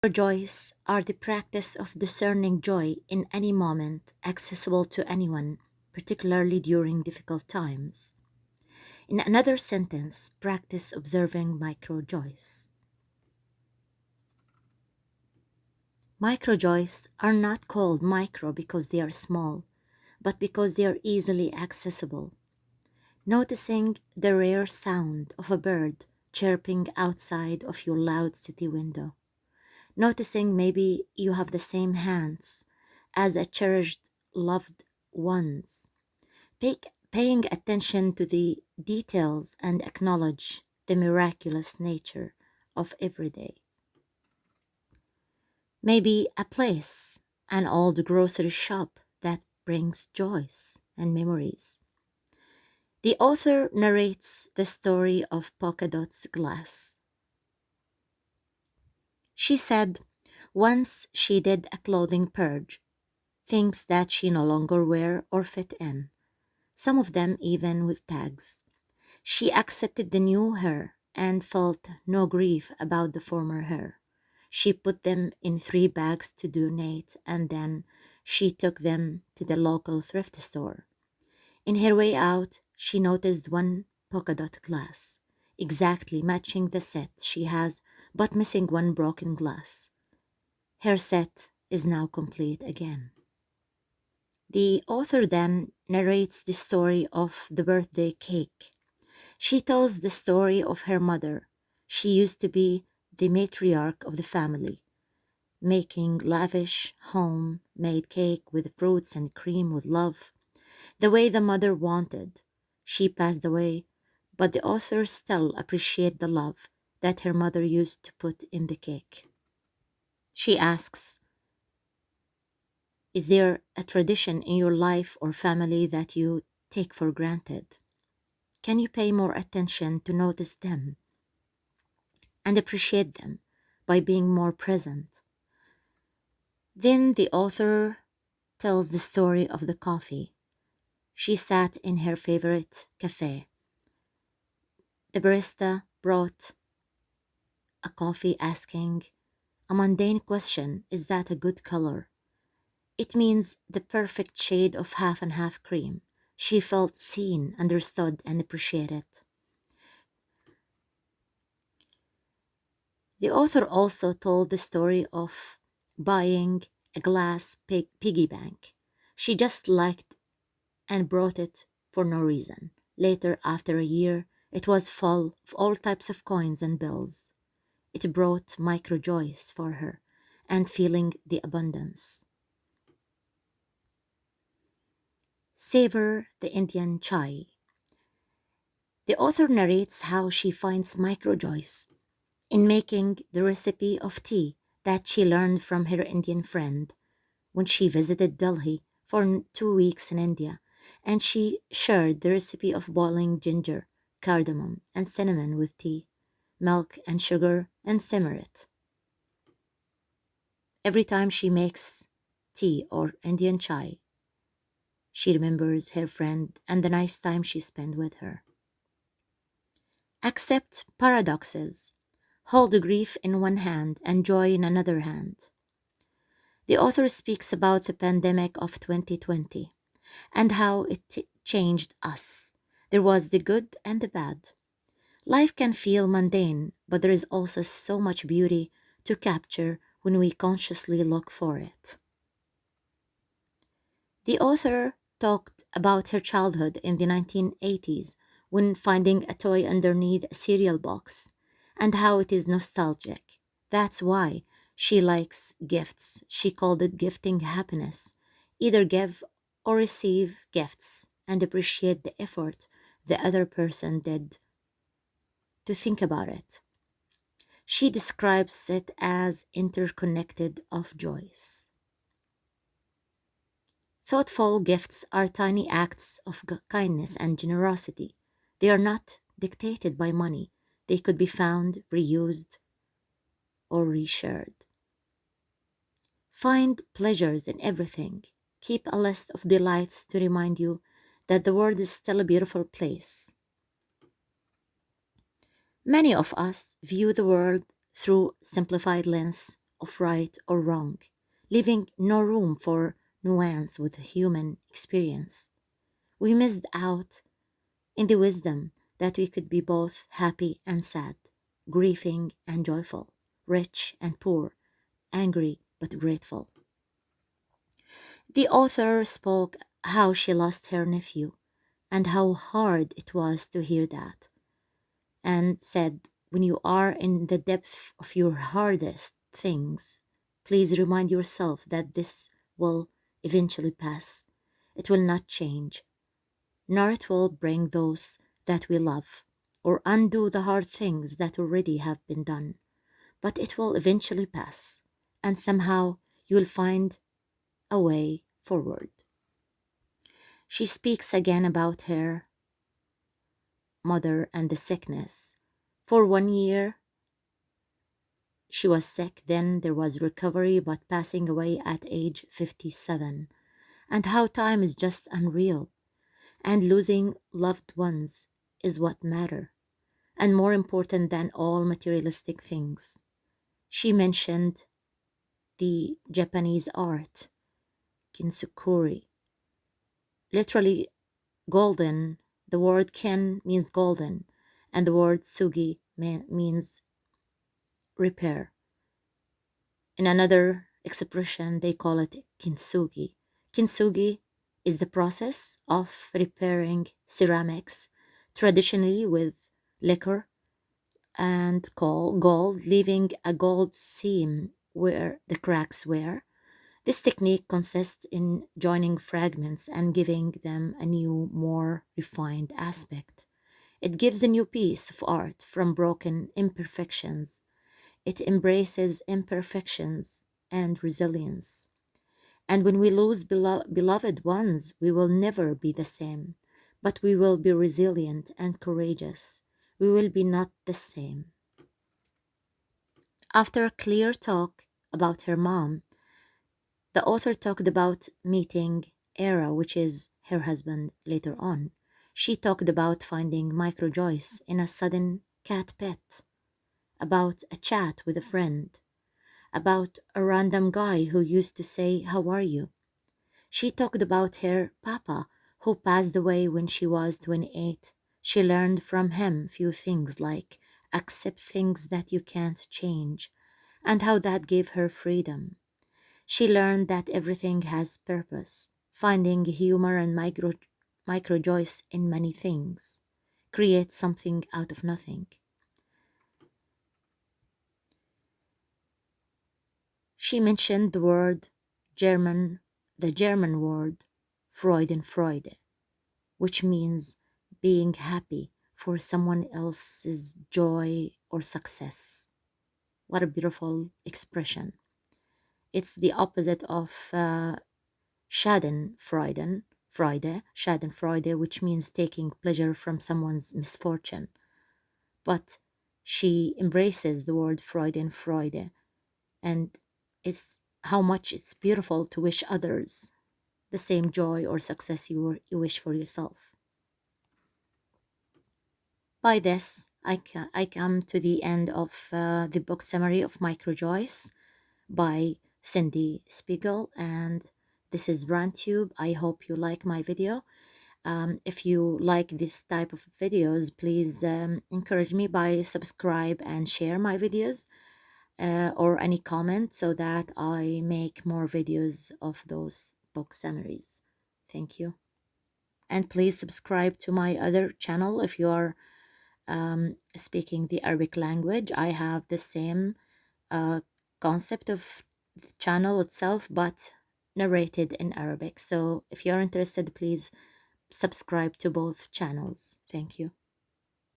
Joys are the practice of discerning joy in any moment, accessible to anyone, particularly during difficult times. In another sentence, practice observing microjoys. Microjoys are not called micro because they are small, but because they are easily accessible. Noticing the rare sound of a bird chirping outside of your loud city window. Noticing maybe you have the same hands as a cherished loved ones. Paying attention to the details and acknowledge the miraculous nature of every day. Maybe a place, an old grocery shop that brings joys and memories. The author narrates the story of Polka Dot's glass. She said, once she did a clothing purge, things that she no longer wear or fit in, some of them even with tags. She accepted the new her and felt no grief about the former her. She put them in 3 bags to donate and then she took them to the local thrift store. In her way out, she noticed one polka dot glass, exactly matching the set she has but missing one broken glass. Her set is now complete again. The author then narrates the story of the birthday cake. She tells the story of her mother. She used to be the matriarch of the family, making lavish home-made cake with fruits and cream with love, the way the mother wanted. She passed away, but the author still appreciates the love that her mother used to put in the cake. She asks, is there a tradition in your life or family that you take for granted? Can you pay more attention to notice them and appreciate them by being more present? Then the author tells the story of the coffee. She sat in her favorite cafe. The barista brought a coffee asking a mundane question, is that a good color? It means the perfect shade of half and half cream. She felt seen, understood, and appreciated. The author also told the story of buying a glass piggy bank. She just liked and brought it for no reason. Later, after a year, it was full of all types of coins and bills. It brought microjoys for her and feeling the abundance. Savor the Indian chai. The author narrates how she finds microjoys in making the recipe of tea that she learned from her Indian friend when she visited Delhi for 2 weeks in India, and she shared the recipe of boiling ginger, cardamom, and cinnamon with tea, milk, and sugar, and simmer it. Every time she makes tea or Indian chai, she remembers her friend and the nice time she spent with her. Accept paradoxes. Hold grief in one hand and joy in another hand. The author speaks about the pandemic of 2020 and how it changed us. There was the good and the bad. Life can feel mundane, but there is also so much beauty to capture when we consciously look for it. The author talked about her childhood in the 1980s when finding a toy underneath a cereal box and how it is nostalgic. That's why she likes gifts. She called it gifting happiness. Either give or receive gifts and appreciate the effort the other person did to think about it. She describes it as interconnected of joys. Thoughtful gifts are tiny acts of kindness and generosity. They are not dictated by money. They could be found, reused, or reshared. Find pleasures in everything. Keep a list of delights to remind you that the world is still a beautiful place. Many of us view the world through simplified lens of right or wrong, leaving no room for nuance with human experience. We missed out in the wisdom that we could be both happy and sad, grieving and joyful, rich and poor, angry but grateful. The author spoke how she lost her nephew and how hard it was to hear that, and said, when you are in the depth of your hardest things, please remind yourself that this will eventually pass. It will not change, nor it will bring those that we love or undo the hard things that already have been done. But it will eventually pass, and somehow you'll find a way forward. She speaks again about her mother and the sickness. For 1 year, she was sick, then there was recovery, but passing away at age 57. And how time is just unreal. And losing loved ones is what matter, and more important than all materialistic things. She mentioned the Japanese art, kinsukuri, literally golden. The word kin means golden, and the word sugi means repair. In another expression, they call it kintsugi. Kintsugi is the process of repairing ceramics, traditionally with lacquer and gold, leaving a gold seam where the cracks were. This technique consists in joining fragments and giving them a new, more refined aspect. It gives a new piece of art from broken imperfections. It embraces imperfections and resilience. And when we lose beloved ones, we will never be the same, but we will be resilient and courageous. We will be not the same. After a clear talk about her mom, the author talked about meeting Era, which is her husband later on. She talked about finding Microjoys in a sudden cat pet, about a chat with a friend, about a random guy who used to say, "How are you?" She talked about her papa, who passed away when she was 28. She learned from him few things like accept things that you can't change, and how that gave her freedom. She learned that everything has purpose, finding humor and micro joys in many things. Create something out of nothing. She mentioned German, the German word Freudenfreude, which means being happy for someone else's joy or success. What a beautiful expression. It's the opposite of Schadenfreude, which means taking pleasure from someone's misfortune. But she embraces the word Freudenfreude, and it's how much it's beautiful to wish others the same joy or success you wish for yourself. By this, I come to the end of the book summary of Microjoys by Cindie Spiegel, and this is Tube. I hope you like my video. If you like this type of videos, please encourage me by subscribe and share my videos or any comment so that I make more videos of those book summaries. Thank you. And please subscribe to my other channel if you are speaking the Arabic language. I have the same concept of the channel itself, but narrated in Arabic. So if you're interested, please subscribe to both channels. Thank you.